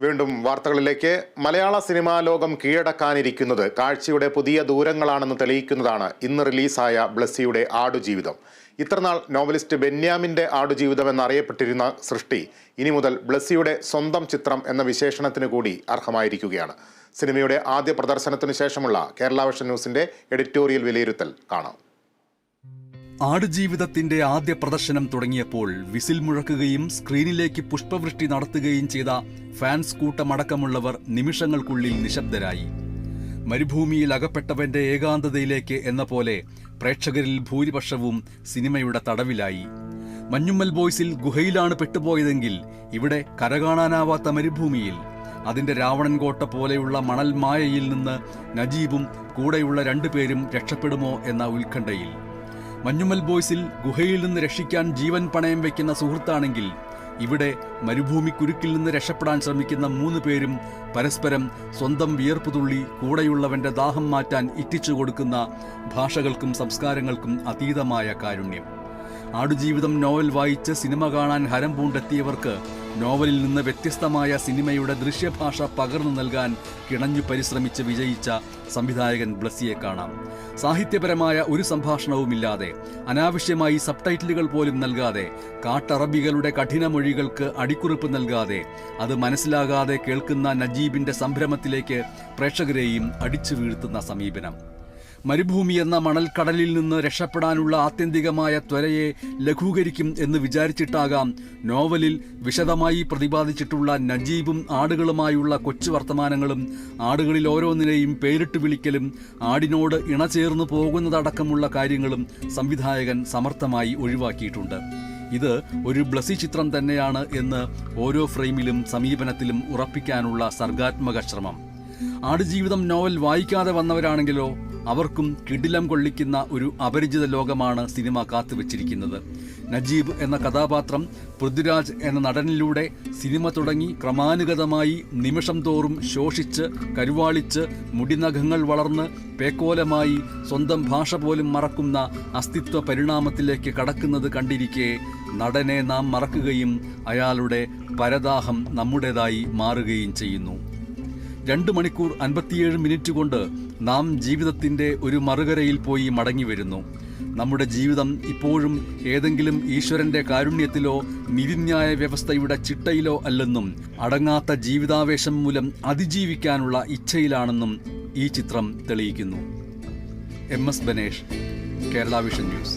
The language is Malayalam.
വീണ്ടും വാർത്തകളിലേക്ക്. മലയാള സിനിമാ ലോകം കീഴടക്കാനിരിക്കുന്നത് കാഴ്ചയുടെ പുതിയ ദൂരങ്ങളാണെന്ന് തെളിയിക്കുന്നതാണ് ഇന്ന് റിലീസായ ബ്ലസ്സിയുടെ ആടുജീവിതം. ഇത്രനാൾ നോവലിസ്റ്റ് ബെന്യാമിൻ്റെ ആടുജീവിതം എന്നറിയപ്പെട്ടിരുന്ന സൃഷ്ടി ഇനി മുതൽ ബ്ലസ്സിയുടെ സ്വന്തം ചിത്രം എന്ന വിശേഷണത്തിന് കൂടി അർഹമായിരിക്കുകയാണ്. സിനിമയുടെ ആദ്യ പ്രദർശനത്തിനു ശേഷമുള്ള കേരള വിഷൻ ന്യൂസിന്റെ എഡിറ്റോറിയൽ വിലയിരുത്തൽ കാണാം. ആടുജീവിതത്തിന്റെ ആദ്യ പ്രദർശനം തുടങ്ങിയപ്പോൾ വിസിൽ മുഴക്കുകയും സ്ക്രീനിലേക്ക് പുഷ്പവൃഷ്ടി നടത്തുകയും ചെയ്ത ഫാൻസ് കൂട്ടമടക്കമുള്ളവർ നിമിഷങ്ങൾക്കുള്ളിൽ നിശബ്ദരായി. മരുഭൂമിയിൽ അകപ്പെട്ടവന്റെ ഏകാന്തതയിലേക്ക് എന്ന പോലെ പ്രേക്ഷകരിൽ ഭൂരിപക്ഷവും സിനിമയുടെ തടവിലായി. മഞ്ഞുമ്മൽ ബോയ്സിൽ ഗുഹയിലാണ് പെട്ടുപോയതെങ്കിൽ ഇവിടെ കരകാണാനാവാത്ത മരുഭൂമിയിൽ, അതിന്റെ രാവണൻകോട്ട പോലെയുള്ള മണൽ മായയിൽ നിന്ന് നജീബും കൂടെയുള്ള രണ്ടുപേരും രക്ഷപ്പെടുമോ എന്ന ഉത്കണ്ഠയിൽ. മഞ്ഞുമ്മൽ ബോയ്സിൽ ഗുഹയിൽ നിന്ന് രക്ഷിക്കാൻ ജീവൻ പണയം വയ്ക്കുന്ന സുഹൃത്താണെങ്കിൽ ഇവിടെ മരുഭൂമിക്കുരുക്കിൽ നിന്ന് രക്ഷപ്പെടാൻ ശ്രമിക്കുന്ന 3 പേരും പരസ്പരം സ്വന്തം വിയർപ്പുതുള്ളി കൂടെയുള്ളവന്റെ ദാഹം മാറ്റാൻ ഇറ്റിച്ചു കൊടുക്കുന്ന ഭാഷകൾക്കും സംസ്കാരങ്ങൾക്കും അതീതമായ കാരുണ്യം. ആടുജീവിതം നോവൽ വായിച്ച് സിനിമ കാണാൻ ഹരം പൂണ്ടെത്തിയവർക്ക് നോവലിൽ നിന്ന് വ്യത്യസ്തമായ സിനിമയുടെ ദൃശ്യഭാഷ പകർന്നു നൽകാൻ കിണഞ്ഞു പരിശ്രമിച്ച് വിജയിച്ച സംവിധായകൻ ബ്ലസ്സിയെ കാണാം. സാഹിത്യപരമായ ഒരു സംഭാഷണവുമില്ലാതെ, അനാവശ്യമായി സബ്ടൈറ്റിലുകൾ പോലും നൽകാതെ, കാട്ടറബികളുടെ കഠിനമൊഴികൾക്ക് അടിക്കുറിപ്പ് നൽകാതെ, അത് മനസ്സിലാകാതെ കേൾക്കുന്ന നജീബിന്റെ സംഭ്രമത്തിലേക്ക് പ്രേക്ഷകരെയും അടിച്ചു വീഴ്ത്തുന്ന സമീപനം. മരുഭൂമി എന്ന മണൽക്കടലിൽ നിന്ന് രക്ഷപ്പെടാനുള്ള ആത്യന്തികമായ ത്വരയെ ലഘൂകരിക്കും എന്ന് വിചാരിച്ചിട്ടാകാം നോവലിൽ വിശദമായി പ്രതിപാദിച്ചിട്ടുള്ള നജീബും ആടുകളുമായുള്ള കൊച്ചു വർത്തമാനങ്ങളും ആടുകളിൽ ഓരോന്നിനെയും പേരിട്ട് വിളിക്കലും ആടിനോട് ഇണചേർന്നു പോകുന്നതടക്കമുള്ള കാര്യങ്ങളും സംവിധായകൻ സമർത്ഥമായി ഒഴിവാക്കിയിട്ടുണ്ട്. ഇത് ഒരു ബ്ലസ്സി ചിത്രം തന്നെയാണ് എന്ന് ഓരോ ഫ്രെയിമിലും സമീപനത്തിലും ഉറപ്പിക്കാനുള്ള സർഗാത്മക ശ്രമം. ആടുജീവിതം നോവൽ വായിക്കാതെ വന്നവരാണെങ്കിലോ അവർക്കും കിടിലം കൊള്ളിക്കുന്ന ഒരു അപരിചിത ലോകമാണ് സിനിമ കാത്തുവച്ചിരിക്കുന്നത്. നജീബ് എന്ന കഥാപാത്രം പൃഥ്വിരാജ് എന്ന നടനിലൂടെ സിനിമ തുടങ്ങി ക്രമാനുഗതമായി നിമിഷം തോറും ശോഷിച്ച് കരുവാളിച്ച് മുടിനഖങ്ങൾ വളർന്ന് പേക്കോലമായി സ്വന്തം ഭാഷ പോലും മറക്കുന്ന അസ്തിത്വ പരിണാമത്തിലേക്ക് കടക്കുന്നത് കണ്ടിരിക്കെ നടനെ നാം മറക്കുകയും അയാളുടെ പരദാഹം നമ്മുടേതായി മാറുകയും ചെയ്യുന്നു. 2 മണിക്കൂർ 57 മിനിറ്റ് കൊണ്ട് നാം ജീവിതത്തിന്റെ ഒരു മറുകരയിൽ പോയി മടങ്ങി വരുന്നു. നമ്മുടെ ജീവിതം ഇപ്പോഴും ഏതെങ്കിലും ഈശ്വരന്റെ കാരുണ്യത്തിലോ നീതിന്യായ വ്യവസ്ഥയുടെ ചിട്ടയിലോ അല്ലെന്നും അടങ്ങാത്ത ജീവിതാവേശം മൂലം അതിജീവിക്കാനുള്ള ഇച്ഛയിലാണെന്നും ഈ ചിത്രം തെളിയിക്കുന്നു. MS Banesh, Kerala vision news.